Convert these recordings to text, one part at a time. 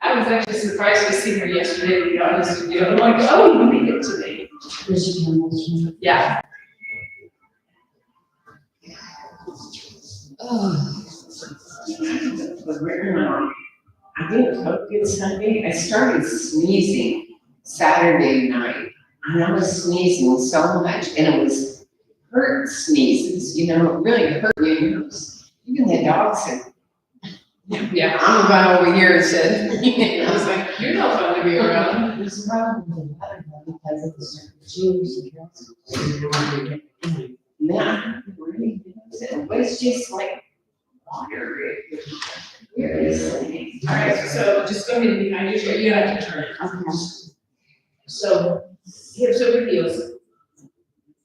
I was actually surprised to see her yesterday, to be honest with you. I'm like, oh, you made it today. Yeah. I didn't cook good Sunday. I started sneezing Saturday night. And I was sneezing so much, and it was hurt sneezes, it really hurt your nose. Even the dog said, Yeah. I'm about over here and said, I was like, you're no fun to be around. It was probably the weather though, because of the shoes and dresses. man, really, it was just like water. Seriously. All right, so just go ahead and behind your chair, you have to turn it. Okay. So hips over heels.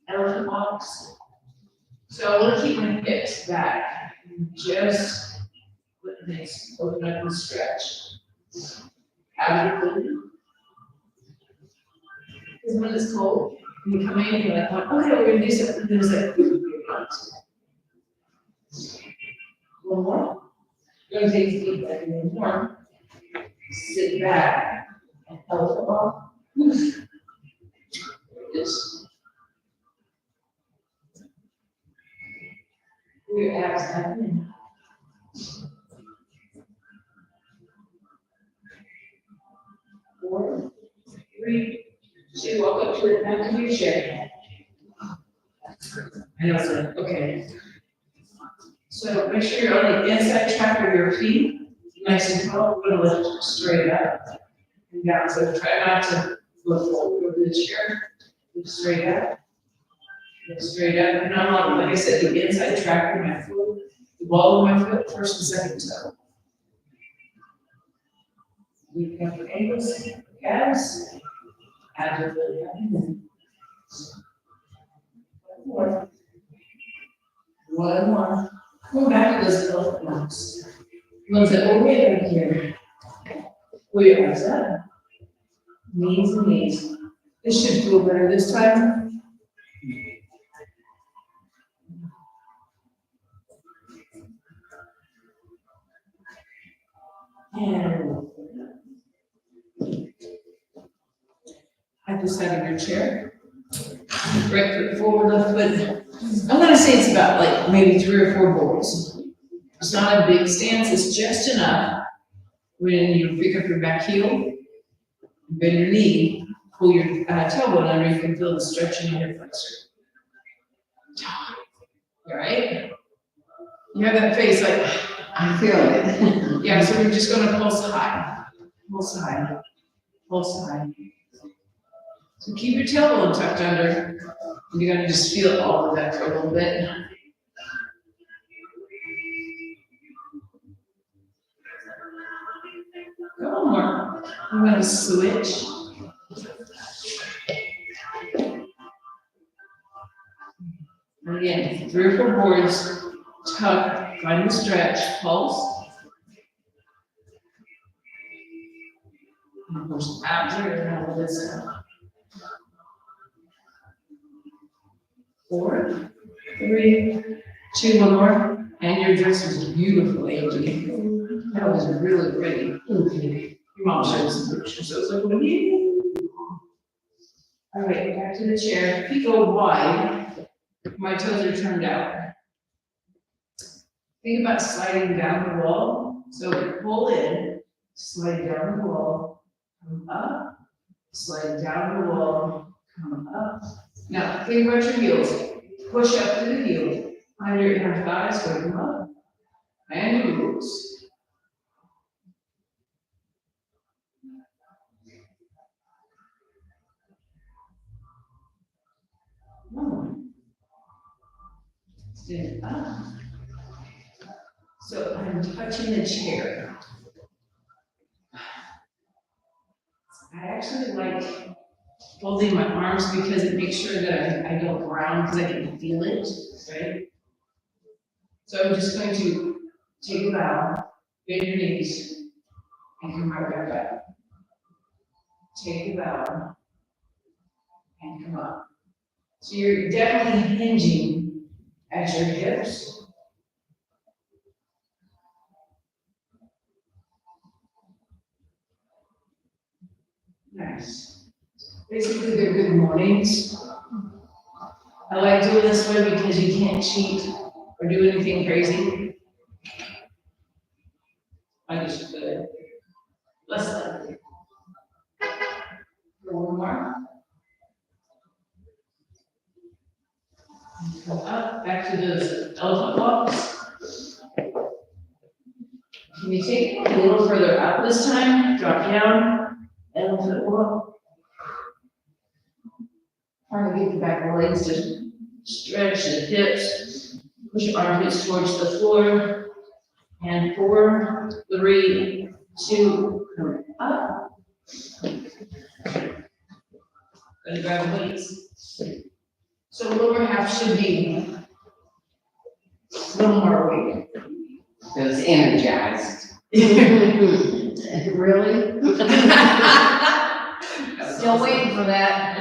Elephant walks. So I want to keep my hips back. Just let things open up and stretch. Have it open. Because when it's cold, you come in and you're like, okay, we're going to do something. There's like, one more. You're going to take a deep breath in one more. Sit back and elbow off. Just pull your abs up in. 4, 3, 2, walk up to the back of your chair. And that's it, okay. So make sure you're on the inside track of your feet, nice and tall, we're gonna lift straight up and down. So try not to look forward over the chair, lift straight up, and I'm on, like I said, the inside track of my foot, the ball of my foot, first and second toe. We've got your ankles, calves, add your foot down. One more. Come back to those elephant walks. Ones that will way back here. Pull your arms up. Knees and knees. This should feel better this time. And at the side of your chair. Right foot forward, left foot. I'm gonna say it's about like maybe 3 or 4 bowls. It's not a big stance, it's just enough. When you pick up your back heel, bend your knee, pull your tailbone under, you can feel the stretch in your hip flexor. All right? You have that face like, I feel it. yeah, so we're just gonna pulse high, pulse high, pulse high. So keep your tailbone tucked under. And you're gonna just feel all of that for a little bit. Go one more. I'm gonna switch. And again, 3 or 4 boards, tuck, find the stretch, pulse. And push out here and out of this one. 4, 3, 2, one more. And your dress was beautiful, Angie. That was really pretty. Your mom showed some pictures, so I was like, what do you do? All right, back to the chair. Feet go wide. My toes are turned out. Think about sliding down the wall. So pull in, slide down the wall, come up, slide down the wall, come up. Now, think about your heels. Push up to the heel. Find your inner thighs, go them up. And your glutes. Stand up. So I'm touching the chair. I actually like folding my arms because it makes sure that I don't ground because I can feel it, right? So I'm just going to take a bow, bend your knees, and come right back up. Take a bow, and come up. So you're definitely hinging at your hips Nice. Basically, they're good mornings. I like doing this way because you can't cheat or do anything crazy. I just could. Less than. One more. Come up, back to those elephant walks. Can you take it a little further up this time? Drop down, elephant walk. Trying to get the back legs to stretch the hips, push your armpits towards the floor. And 4, 3, 2, come up. Gonna grab weights. So lower half should be a little more weight. Those energized. Really? Still waiting for that.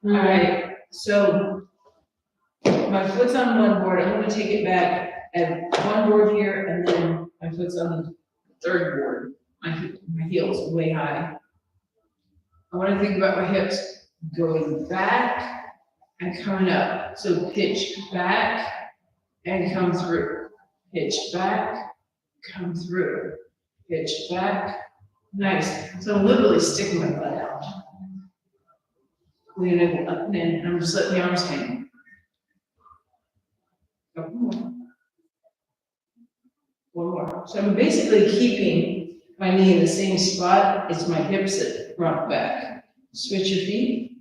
All right, so my foot's on one board. I'm gonna take it back at one board here, and then my foot's on the third board. My heel's way high. I want to think about my hips going back and coming up. So pitch back and come through. Pitch back, come through. Pitch back. Nice. So I'm literally sticking my butt out. We're gonna go up and in, and I'm just letting the arms hang. Couple more. One more. So I'm basically keeping my knee in the same spot. It's my hips that rock back. Switch your feet.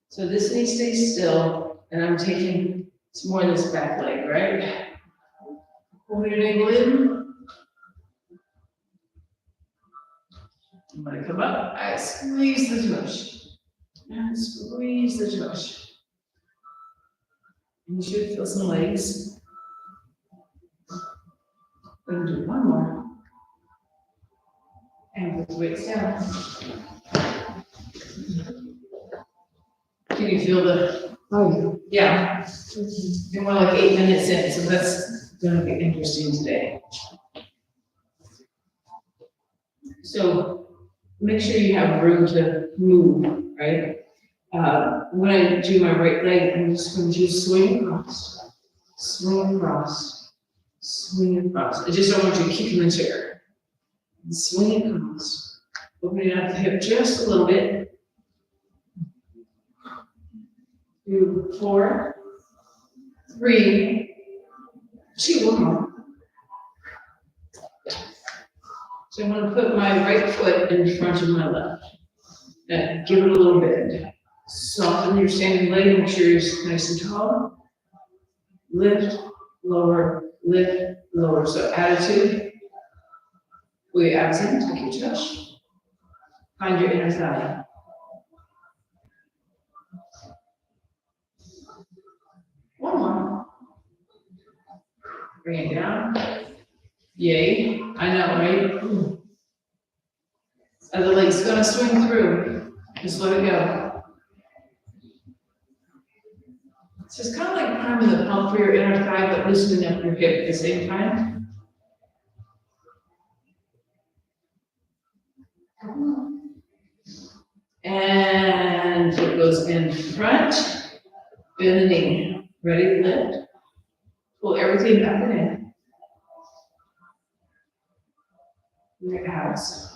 So this knee stays still, and I'm taking some more of this back leg, right? Pull your ankle in. I'm gonna come up. I squeeze the tush. And squeeze the tush. You should feel some legs. We're gonna do one more. And put the weights down. Can you feel the? Oh, Yeah. We're more like 8 minutes in, so that's gonna be interesting today. So make sure you have room to move, right? When I do my right leg, I'm just going to swing across, swing across, swing across. I just don't want you to kick in the chair. And swing across, opening up the hip just a little bit. 2, 4, 3, 2, one more. So I'm going to put my right foot in front of my left. And give it a little bend. Soften your standing leg, make sure you're nice and tall. Lift, lower, lift, lower. So attitude. Pull your abs in, tuck your tush. Find your inner thigh. One more. Bring it down. Yay. I know, right? Other leg's gonna swing through. Just let it go. So it's kind of like priming the pump for your inner thigh, but loosening up your hip at the same time. And it goes in front, bend the knee. Ready, lift. Pull everything back and in. Your abs.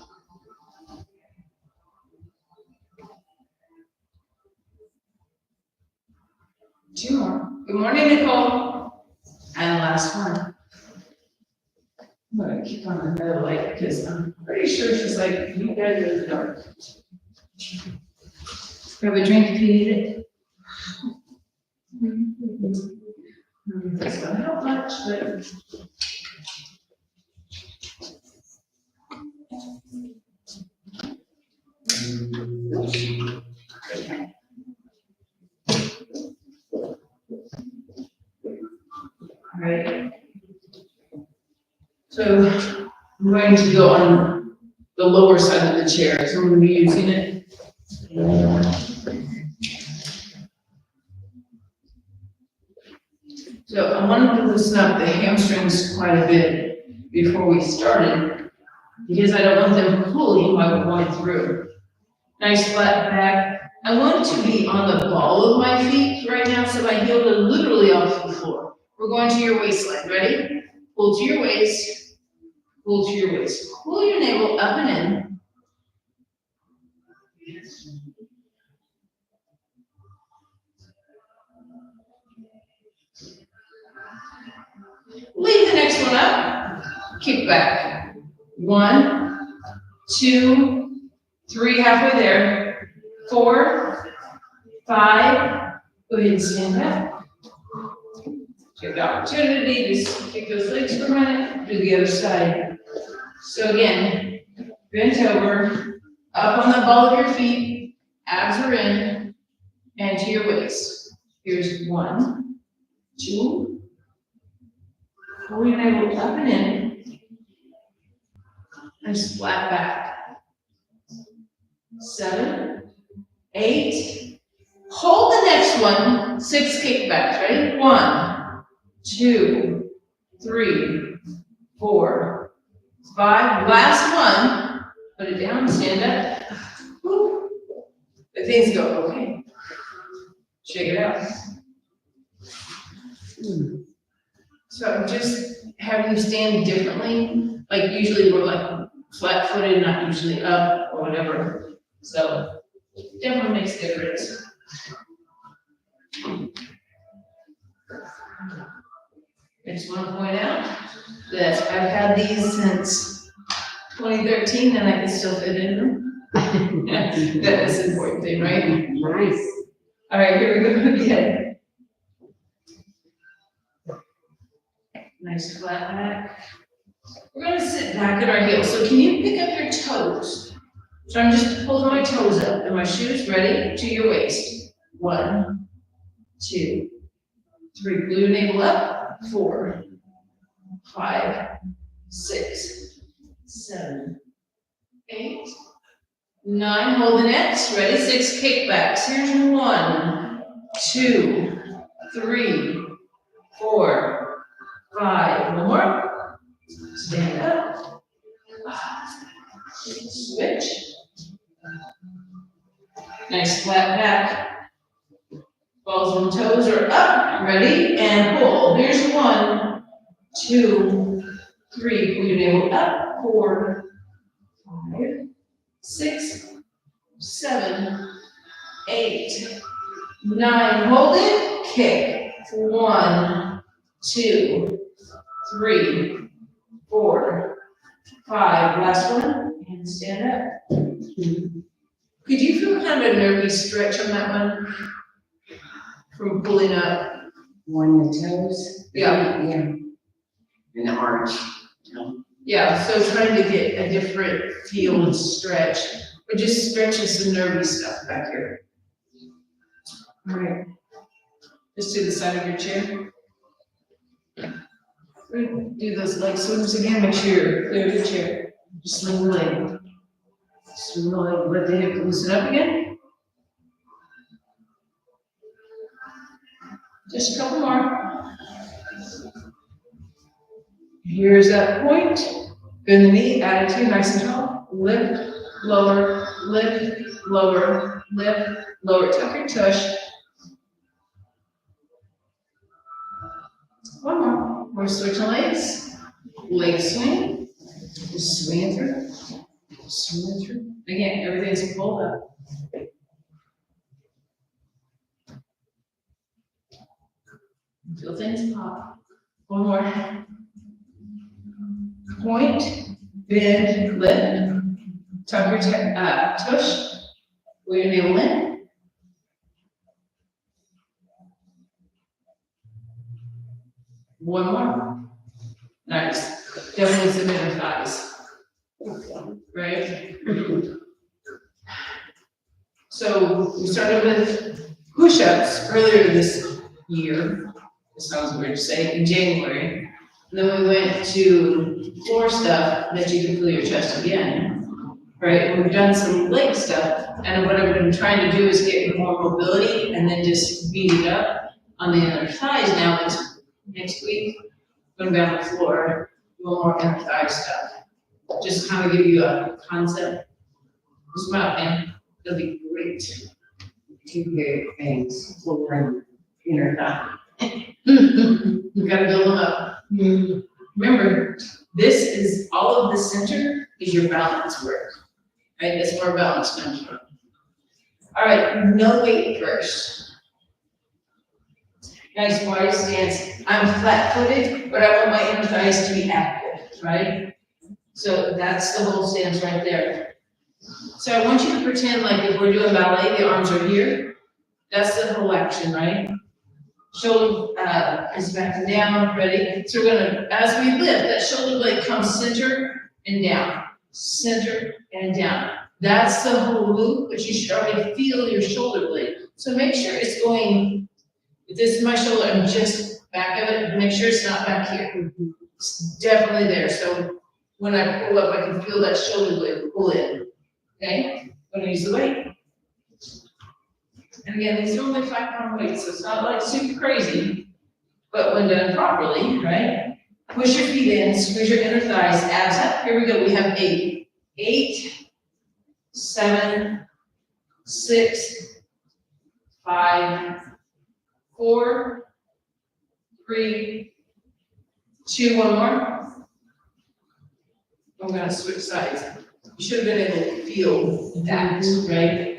Two more. Good morning, Nicole. And last one. I'm gonna keep on another light because I'm pretty sure she's like, you guys are in the dark. Grab a drink if you need it. I don't know if it's gonna help much, but. All right. So I'm going to go on the lower side of the chair, so I'm going to be using it. So I wanted to loosen up the hamstrings quite a bit before we started. because I don't want them pulling while we're going through. Nice flat back. I want to be on the ball of my feet right now, so my heels are literally off the floor. We're going to your waistline. Ready? Pull to your waist. Pull to your waist. Pull your navel up and in. Leave the next one up. Kick back. 1, 2, 3, halfway there. 4, 5. Go ahead and stand back. Take the opportunity, just kick those legs for a minute, do the other side. So again, bent over, up on the ball of your feet, abs are in, and to your waist. Here's 1, 2, pull your navel up and in, nice flat back. 7, 8, hold the next one, 6 kickbacks, ready? 1, 2, 3, 4, 5. Last one. Put it down, stand up. Woo. The things go, okay. Shake it out. So I'm just having you stand differently. Like usually we're like flat footed, not usually up or whatever. So definitely makes a difference. I just want to point out that I've had these since 2013 and I can still fit in them. That is the important thing, right? Nice. All right, here we go again. Nice flat back. We're going to sit back at our heels. So can you pick up your toes? So I'm just holding my toes up and my shoes ready to your waist. 1, 2, 3. Pull your navel up. 4, 5, 6, 7, 8, 9. Hold the next. Ready? 6 kickbacks. Here's 1, 2, 3, 4, 5. One more. Stand up. Switch. Nice flat back. Balls and toes are up. Ready? And pull. Here's 1, 2, 3. Pull your navel up. 4, 5, 6, 7, 8, 9. Hold it. Kick. 1, 2, 3, 4, 5. Last one. And stand up. Could you feel kind of a nervy stretch on that one? From pulling up. One the toes. Yeah. Yeah. An arch. Yeah, so trying to get a different feel and stretch, or just stretches some nervy stuff back here. All right. Just to the side of your chair. We're gonna do those leg swings again. Make sure you're clear of your chair. Just swing the leg. Swing the leg. Let the hip loosen up again. Just a couple more. Here's that point. Bend the knee, attitude, nice and tall. Lift, lower, lift, lower, lift, lower. Tuck your tush. One more. We're switching legs. Leg swing. Just swing it through. Swing it through. Again, everything's pulled up. Feel things pop. One more. Point, bend, lift. Tuck your tush. Pull your navel in. One more. Nice. Definitely some inner thighs. Right? So we started with push-ups earlier this year. It sounds weird to say, in January. And then we went to floor stuff that you can feel your chest again, right? And we've done some leg stuff, and what I've been trying to do is get more mobility and then just beat it up on the inner thighs now. Next week, going to be on the floor, a little more inner thigh stuff. just kind of give you a concept. Smile, man, it'll be great. Two big things, full and inner thigh. You gotta build them up. Remember, this is, all of the center is your balance work, right? That's where balance comes from. All right, no weight first. Nice wide stance. I'm flat-footed, but I want my inner thighs to be active, right? So that's the whole stance right there. So I want you to pretend like if we're doing ballet, the arms are here. That's the whole action, right? Shoulder is back and down, ready? So we're gonna, as we lift, that shoulder blade comes center and down, center and down. That's the whole loop, but you should already feel your shoulder blade. So make sure it's going, if this is my shoulder, I'm just back of it, make sure it's not back here. It's definitely there, so when I pull up, I can feel that shoulder blade pull in, okay? I'm gonna use the weight. And again, these are only 5-pound weights, so it's not like super crazy, but when done properly, right? Push your feet in, squeeze your inner thighs, abs up. Here we go, we have 8. 8, 7, 6, 5, 4, 3, 2, one more. I'm gonna switch sides. You should have been able to feel that, right?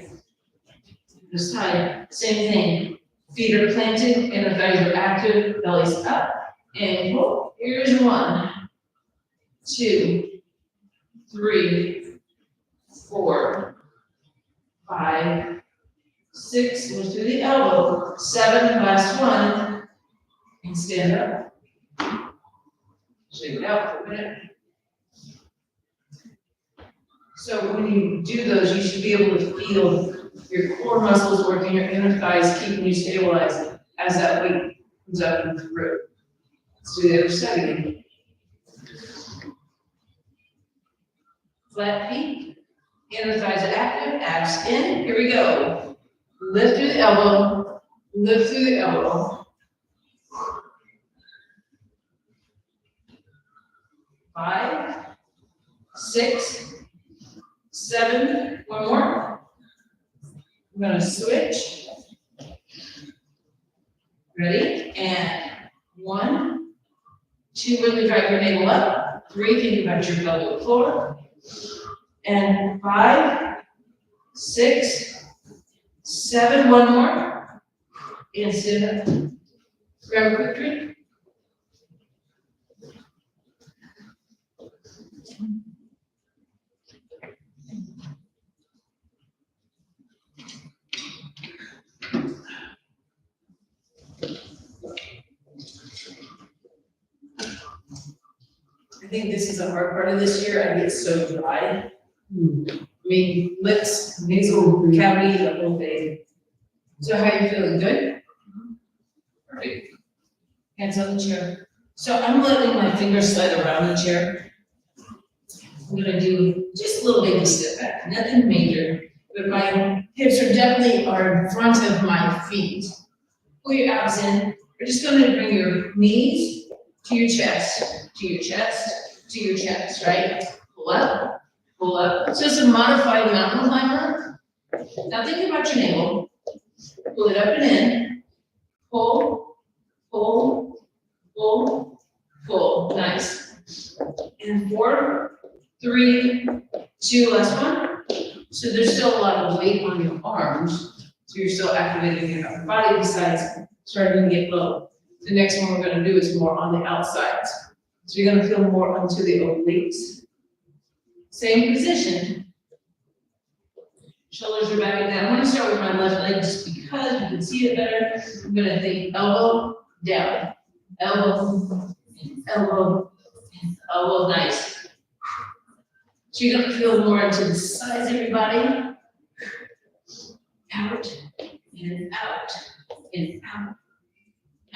This side, same thing. Feet are planted, inner thighs are active, belly's up, and pull. Here's 1, 2, 3, 4, 5, 6, goes through the elbow, 7, last one, and stand up. Shake it out for a minute. So when you do those, you should be able to feel your core muscles working, your inner thighs keeping you stabilized as that weight comes up and through. Let's do the other side again. Flat feet, inner thighs are active, abs in. Here we go. Lift through the elbow, lift through the elbow. 5, 6, 7, one more. I'm gonna switch. Ready? And 1, 2, really drive your navel up. 3, think about your pelvic floor. And 5, 6, 7, one more. And sit up. Grab a quick drink. I think this is a hard part of this year. I get so dry. I mean, lips, nasal cavity, the whole thing. So how you feeling? Good? Perfect. Hands on the chair. So I'm letting my fingers slide around the chair. I'm gonna do just a little baby step back, nothing major, but my hips are definitely in front of my feet. Pull your abs in. We're just gonna bring your knees to your chest, to your chest, to your chest, right? Pull up, pull up. So it's a modified mountain climber. Now think about your navel. Pull it up and in. Pull, pull, pull, pull. Nice. And 4, 3, 2, last one. So there's still a lot of weight on your arms. So you're still activating your upper body besides starting to get low. The next one we're gonna do is more on the outsides. So you're gonna feel more onto the obliques. Same position. Shoulders are back and down. I'm gonna start with my left leg just because you can see it better. I'm gonna think elbow, down, elbow, elbow, elbow, nice. So you're gonna feel more into the sides of your body. Out, and out, and out,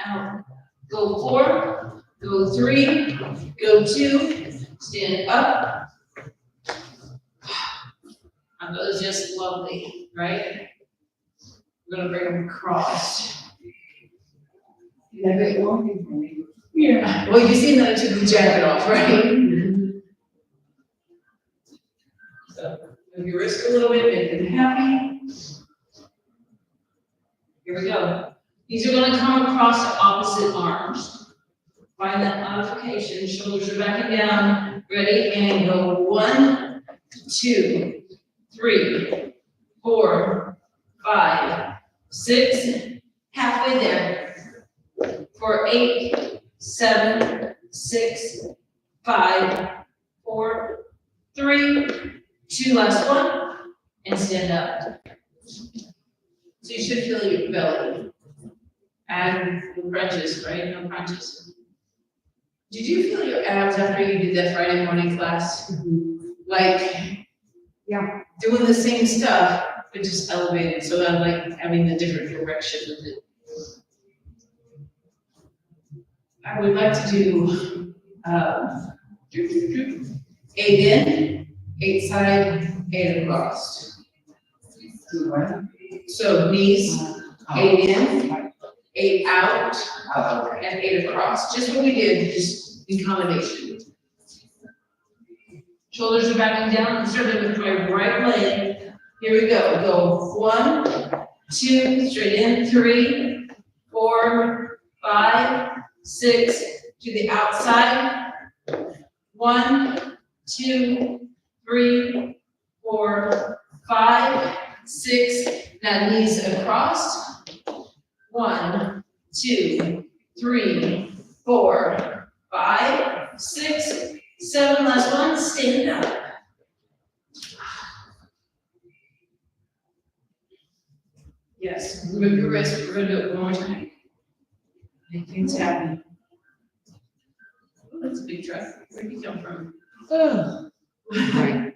out. Go 4, go 3, go 2, stand up. And those just lovely, right? We're gonna bring them across. Yeah, but walking for me. Yeah. Well, you see that I took the jacket off, right? Move your wrist a little bit, make them happy. Here we go. These are gonna come across the opposite arms. Find that modification, shoulders are back and down, ready, and go 1, 2, 3, 4, 5, 6, halfway there. For 8, 7, 6, 5, 4, 3, 2, last one, and stand up. So you should feel your belly. And the crunches, right? No crunches. Did you feel your abs after you did that Friday morning class? Like, Yeah. doing the same stuff, but just elevated, so I'm like having the different direction with it. I would like to do, 8 in, 8 side, 8 across. So knees, 8 in, 8 out, Oh, okay. and 8 across, just what we did, just in combination. Shoulders are back and down, starting with my right leg. Here we go, go 1, 2, straight in, 3, 4, 5, 6, to the outside. 1, 2, 3, 4, 5, 6, now knees across. 1, 2, 3, 4, 5, 6, 7, last one, stand up. Yes, move your wrist, we're gonna do it one more time. Make things happen. Oh, that's a big truck, where'd you come from? Oh. Right.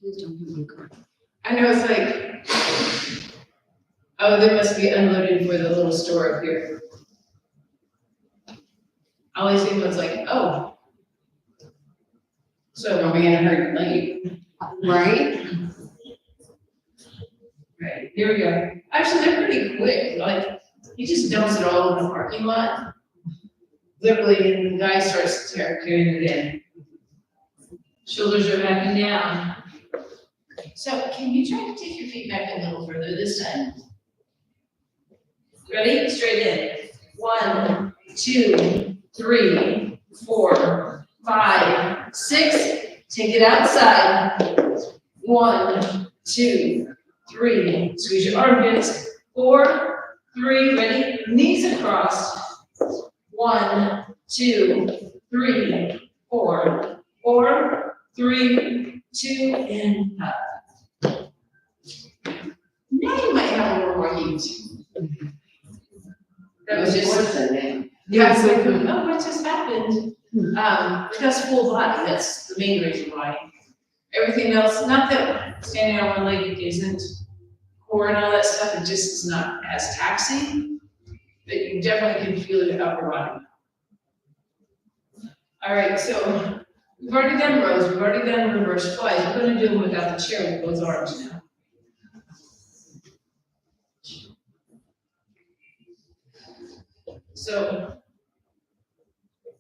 Please don't hit my car. I know, it's like, oh, they must be unloaded for the little store up here. All I see was like, oh. So are we gonna hurt late? Right? Right, here we go. Actually, they're pretty quick, like, he just dumps it all in the parking lot. Literally, and the guy starts carrying it in. Shoulders are back and down. So can you try to take your feet back a little further this time? Ready? Straight in. 1, 2, 3, 4, 5, 6. Take it outside. 1, 2, 3. Squeeze your armpits. 4, 3. Ready? Knees across. 1, 2, 3, 4. 4, 3, 2, and up. Now you might have a little more heat. That was just, yeah, it's like, oh, what just happened? Because full body, that's the main reason why. Everything else, not that standing on one leg isn't, core and all that stuff, it just is not as taxing, but you definitely can feel your upper body. All right, so we've already done rows, we've already done reverse flies, we're gonna do them without the chair with both arms now. So,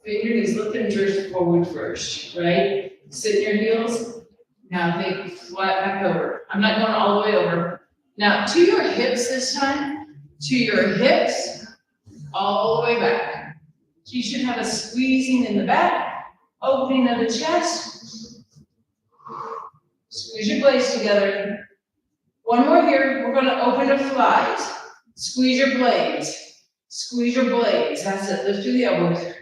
bend your knees, let them drift forward first, right? Sit in your heels, now think flat back over. I'm not going all the way over. Now, to your hips this time, to your hips, all the way back. So you should have a squeezing in the back, opening of the chest. Squeeze your blades together. One more here, we're gonna open to flies. Squeeze your blades. Squeeze your blades, that's it, lift through the elbows.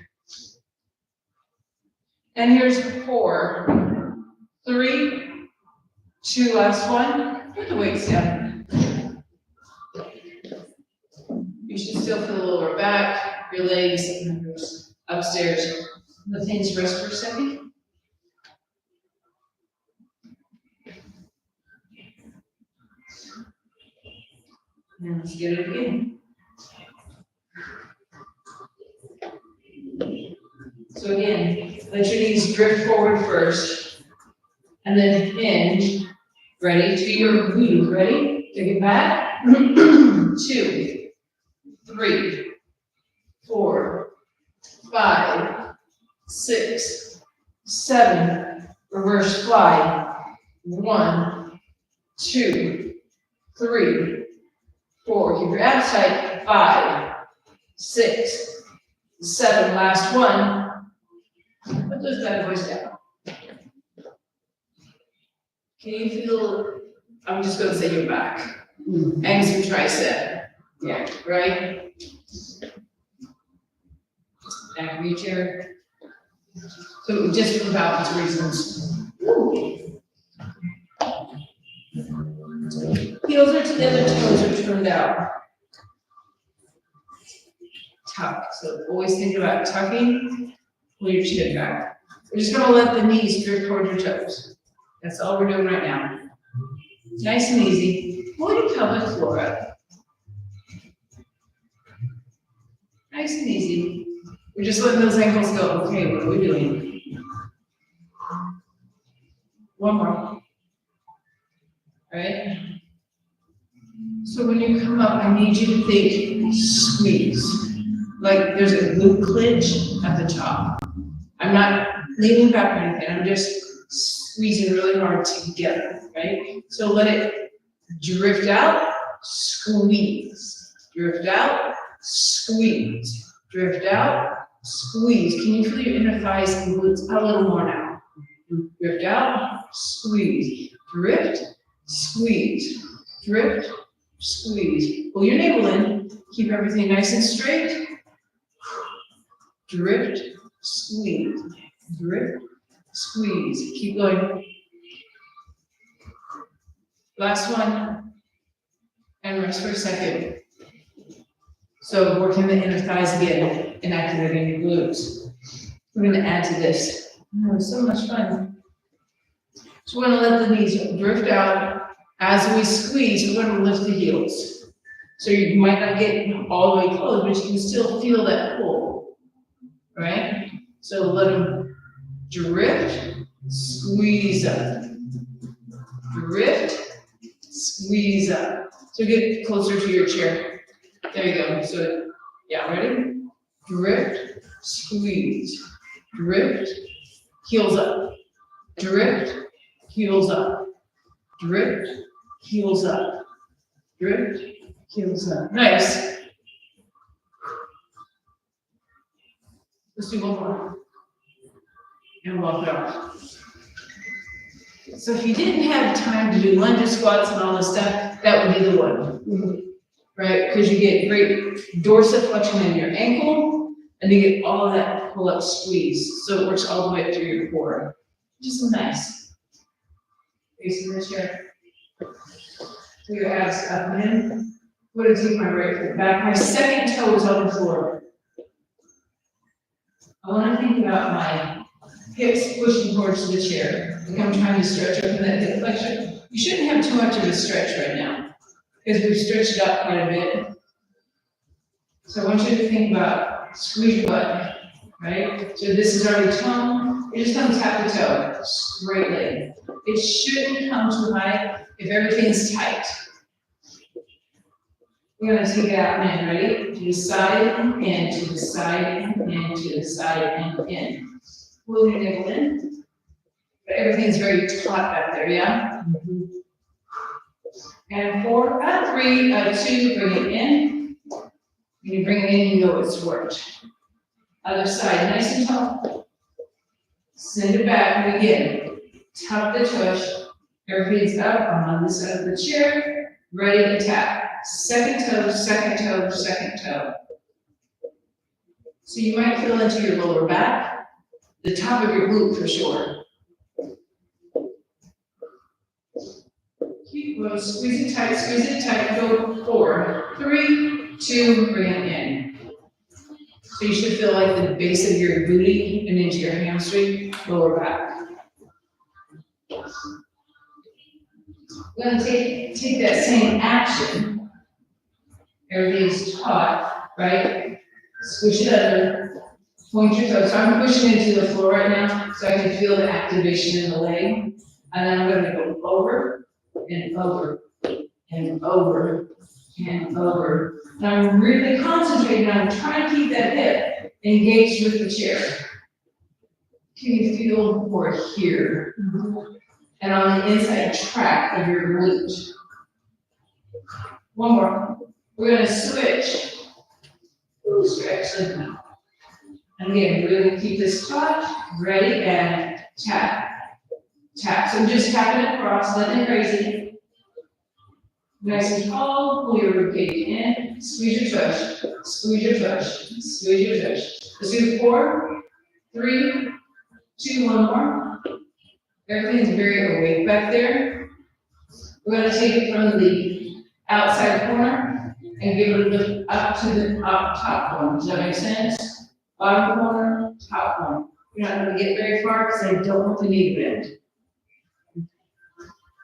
And here's 4, 3, 2, last one, put the weights down. You should still feel the lower back, your legs, upstairs. Let things rest for a second. Now let's get it again. So again, let your knees drift forward first, and then hinge, ready, to your glute, ready? Take it back, 2, 3, 4, 5, 6, 7, reverse fly, 1, 2, 3, 4. Keep your abs tight. 5, 6, 7. Last one. Put those bad boys down. Can you feel, I'm just gonna say your back, and some tricep, Yeah. right? Back of your chair. So just for balance reasons. Heels are together, toes are turned out. Tuck, so always think about tucking, pull your chin back. We're just gonna let the knees drift toward your toes. That's all we're doing right now. Nice and easy. Pull your pelvic floor up. Nice and easy. We're just letting those ankles go. Okay, what are we doing? One more. All right? So when you come up, I need you to think squeeze. Like there's a glute clinch at the top. I'm not leaning back or anything. I'm just squeezing really hard together, right? So let it drift out, squeeze. Drift out, squeeze. Drift out, squeeze. Can you feel your inner thighs and glutes a little more now? Drift out, squeeze. Drift, squeeze. Drift, squeeze. Pull your navel in. Keep everything nice and straight. Drift, squeeze. Drift, squeeze. Keep going. Last one. And rest for a second. So working the inner thighs again and activating your glutes. We're going to add to this. Oh, it was so much fun. So we're going to let the knees drift out. As we squeeze, we're going to lift the heels. So you might not get all the way closed, but you can still feel that pull. Right? So let them drift, squeeze up. Drift, squeeze up. So get closer to your chair. There you go. So, yeah, ready? Drift, squeeze. Drift, heels up. Drift, heels up. Drift, heels up. Drift, heels up. Nice. Let's do one more. And walk it off. So if you didn't have time to do lunges, squats, and all this stuff, that would be the one. Right? Because you get great dorsiflexion in your ankle, and you get all of that pull-up squeeze. So it works all the way through your core. Just nice. Facing the chair. Pull your abs up and in. I'm going to take my right foot back. My second toe is on the floor. I want to think about my hips pushing towards the chair. Like I'm trying to stretch up in that hip flexion. You shouldn't have too much of a stretch right now, because we've stretched it out quite a bit. So I want you to think about squeeze your butt, right? So this is already tongue. You're just going to tap the toe, straight leg. It shouldn't come too high if everything's tight. We're going to take it out and in, ready? To the side and in, to the side and in, to the side and in. Pull your navel in. But everything's very taut back there, yeah? And 4, 3, 2, bring it in. When you bring it in, you know it's worked. Other side, nice and tall. Send it back, and again, tap the tush. Everything's up, I'm on this side of the chair, ready to tap. Second toe, second toe, second toe. So you might feel into your lower back, the top of your glute for sure. Keep going, squeeze it tight, go 4, 3, 2, bring it in. So you should feel like the base of your booty and into your hamstring, lower back. We're gonna take that same action. Everything's taut, right? Squish it under, point your toes. So I'm pushing into the floor right now, so I can feel the activation in the leg. And then I'm gonna go over and over and over and over. And I'm really concentrating on trying to keep that hip engaged with the chair. Can you feel more here? and on the inside track of your glute. One more. We're gonna switch. Ooh, stretch like that. And again, we're gonna keep this taut, ready, and tap, tap. So just tapping it across, nothing crazy. Nice and tall, pull your ribcage in, squeeze your tush, squeeze your tush, squeeze your tush. Let's do 4, 3, 2, 1 more. Everything's very awake back there. We're gonna take it from the outside corner and give it a lift up to the top corner. Does that make sense? Bottom corner, top corner. You're not gonna get very far because I don't want the knee to bend.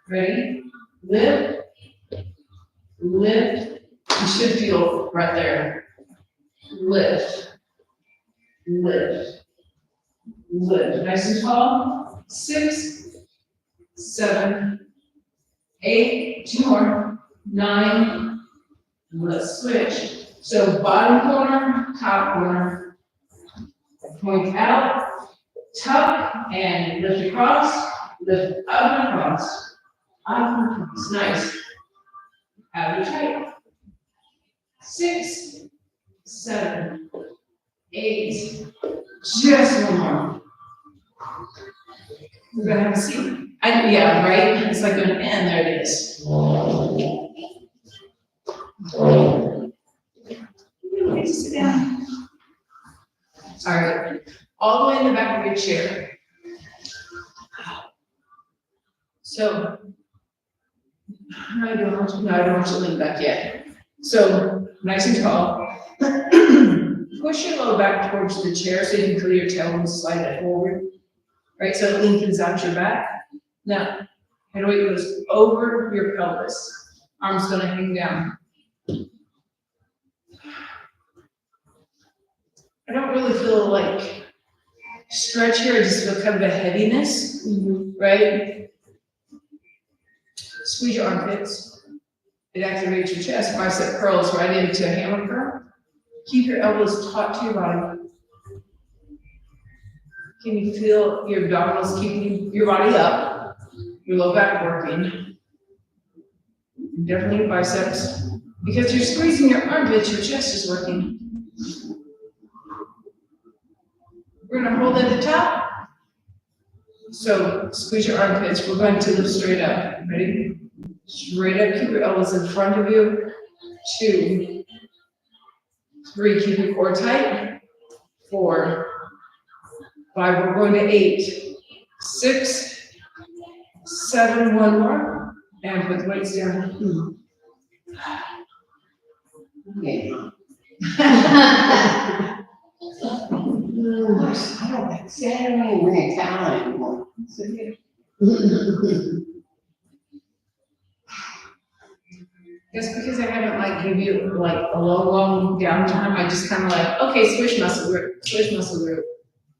Ready? Lift, lift. You should feel right there. Lift, lift, lift. Nice and tall. 6, 7, 8, 2 more, 9. Let's switch. So bottom corner, top corner. Point out, tuck, and lift across, lift up and across, up and across. Nice. Have it tight. 6, 7, 8. Just one more. We're gonna have a seat. Yeah, right? It's like an N, there it is. Okay, sit down. All right, all the way in the back of your chair. So, I don't want you to lean back yet. So, nice and tall. Push your low back towards the chair so you can clear your tail and slide it forward. Right, so it lengthens out your back. Now, head weight goes over your pelvis. Arms gonna hang down. I don't really feel like stretch here, I just feel kind of a heaviness, right? Squeeze your armpits. It activates your chest, bicep curls right into a hammer curl. Keep your elbows taut to your body. Can you feel your abdominals keeping your body up? Your low back working. Definitely your biceps. Because you're squeezing your armpits, your chest is working. We're gonna hold at the top. So squeeze your armpits. We're going to lift straight up. Ready? Straight up, keep your elbows in front of you. 2, 3, keep your core tight. 4, 5, we're going to 8, 6, 7, 1 more. And put the weights down. Okay. I don't see, I don't even bring a towel anymore. Just because I haven't like give you like a long downtime, I just kind of like, okay, switch muscle group.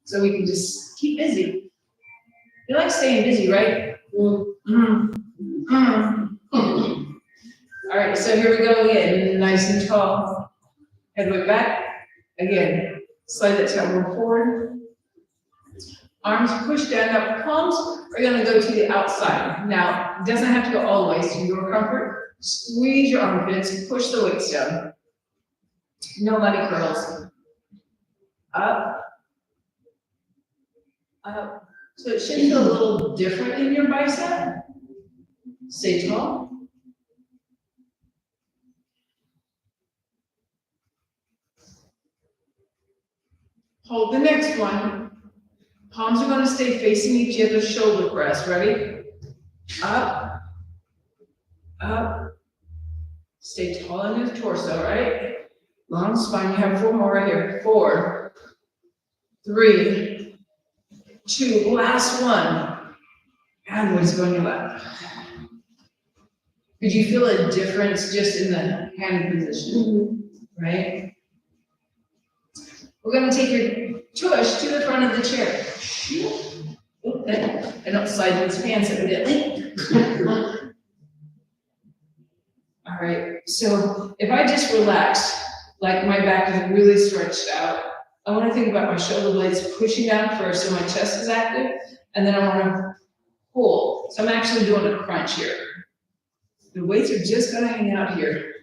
So we can just keep busy. You like staying busy, right? All right, so here we go again, nice and tall. Head weight back. Again, slide that tailbone forward. Arms push down. Now, palms are gonna go to the outside. Now, it doesn't have to go all the way, it's to your comfort. Squeeze your armpits, push the weights down. No body curls. Up. Up. So it should feel a little different in your bicep. Stay tall. Hold the next one. Palms are going to stay facing each other, shoulder press. Ready? Up. Up. Stay tall in your torso, right? Long spine. You have 4 more right here. 4, 3, 2, last one. And weights go on your lap. Could you feel a difference just in the hand position? Right? We're going to take your tush to the front of the chair. I don't slide those pants evidently. All right, so if I just relax, like my back is really stretched out, I want to think about my shoulder blades pushing down first so my chest is active, and then I want to pull. So I'm actually doing a crunch here. The weights are just gonna hang out here.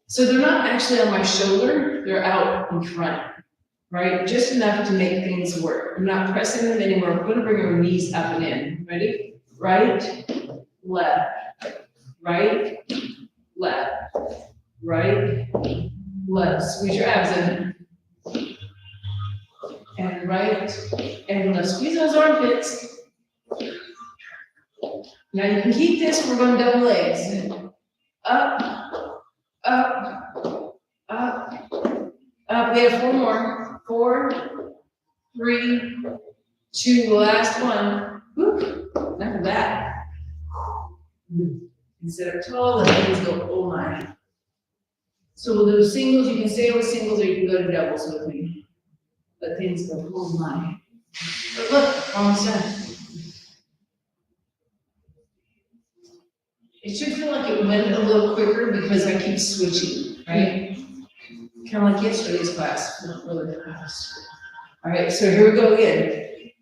So they're not actually on my shoulder, they're out in front, right? Just enough to make things work. I'm not pressing them anymore. I'm gonna bring our knees up and in. Ready? Right, left, right, left, right, left. Squeeze your abs in. And right, and left. Squeeze those armpits. Now you can keep this, we're going double legs. Up, up, up, up. We have 4 more. 4, 3, 2, last one. Whew, enough of that. Instead of tall, the hands go, oh my. So we'll do singles, you can stay with singles or you can go to doubles with me. Let things go, oh my. But look, almost done. It should feel like it went a little quicker because I keep switching, right? Kind of like yesterday's class, not really fast. All right, so here we go again.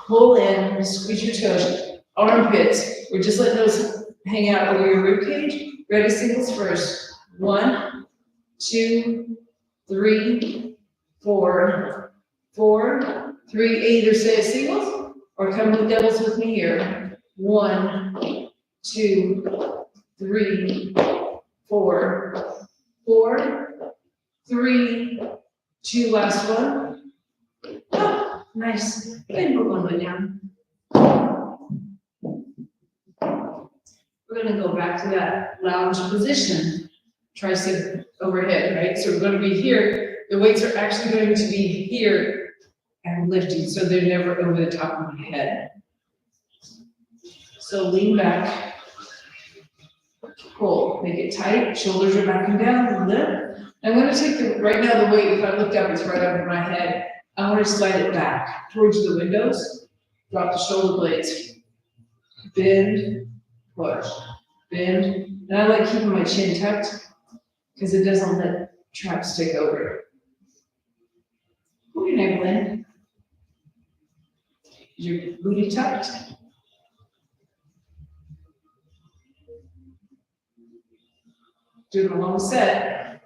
Pull in, squeeze your toes, armpits. We're just letting those hang out over your rib cage. Ready, singles first. 1, 2, 3, 4, 4, 3. Either say singles or come with doubles with me here. 1, 2, 3, 4, 4, 3, 2, last one. Oh, nice. And we're going to go down. We're going to go back to that lounge position. Tricep overhead, right? So we're going to be here. The weights are actually going to be here and lifting, so they're never over the top of my head. So lean back. Pull, make it tight, shoulders are back and down, lift. I'm gonna take right now the weight, if I look up, it's right over my head. I wanna slide it back towards the windows, drop the shoulder blades. Bend, push, bend. And I like keeping my chin tucked, because it doesn't let traps take over. Pull your navel in. Is your booty tucked? Do the long set.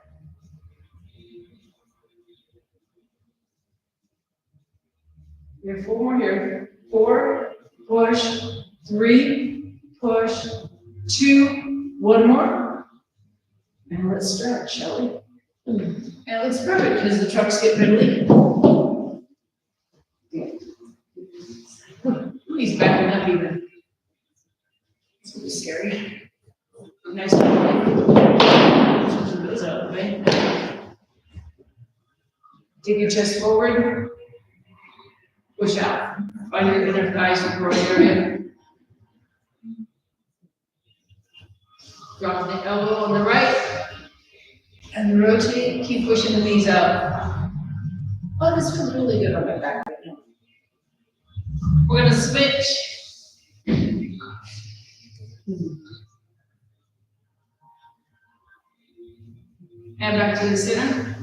We have 4 more here. 4, push, 3, push, 2, 1 more. And let's stretch, shall we? And it looks perfect because the trucks get ready. He's backing up even. It's gonna be scary. Nice. Those out, right? Take your chest forward. Push out. Find your inner thighs and core area. Drop the elbow on the right. And rotate. Keep pushing the knees out. Oh, this feels really good on my back right now. We're going to switch. And back to the center.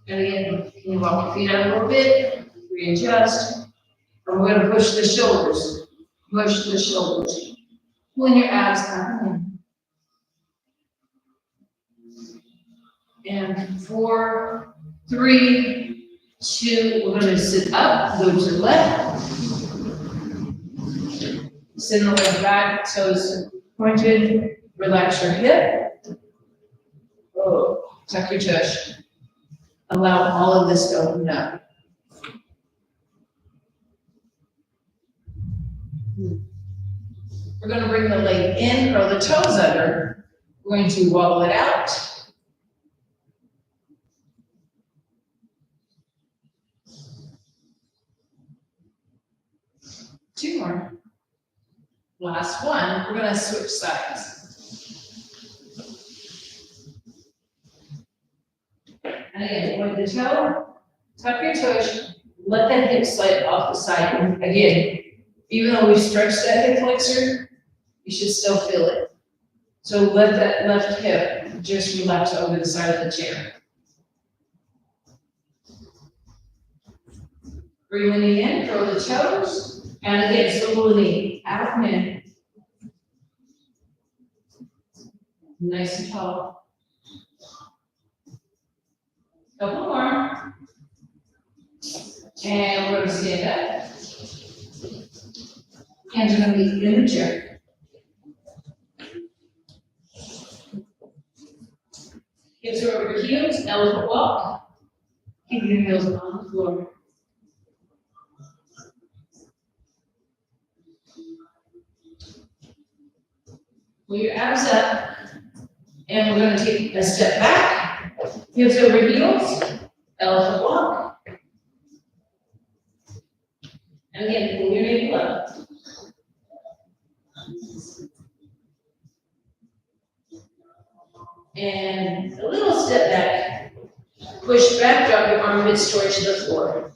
And again, can you walk your feet out a little bit, readjust. And we're going to push the shoulders. Push the shoulders. Pulling your abs up and in. And 4, 3, 2, we're going to sit up, go to the left. Send the leg back, toes pointed, relax your hip. Oh, tuck your tush. Allow all of this to open up. We're going to bring the leg in, curl the toes under. We're going to wobble it out. Two more. Last one, we're going to switch sides. And again, point the toe, tuck your tush, let that hip slide off the side. And again, even though we stretched that hip flexor, you should still feel it. So let that left hip just relax over the side of the chair. Bring the knee in, curl the toes. And again, swivel the knee, out and in. Nice and tall. Couple more. And we're gonna stand up. Hands are gonna be in the chair. Hips are over heels, elephant walk. Keep your heels on the floor. Pull your abs up, and we're gonna take a step back, hips over heels, elephant walk. And again, pull your navel up. And a little step back, push back, drop your armpits towards the floor.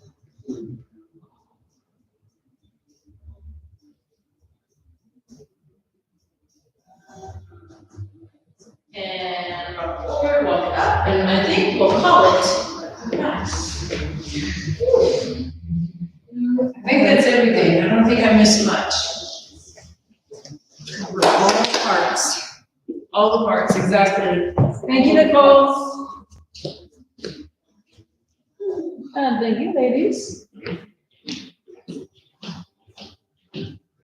And rock forward, walk it up, and I think we'll call it nice. I think that's everything. I don't think I missed much. Cover all the parts. All the parts, exactly. Thank you, Nicole. Thank you, ladies.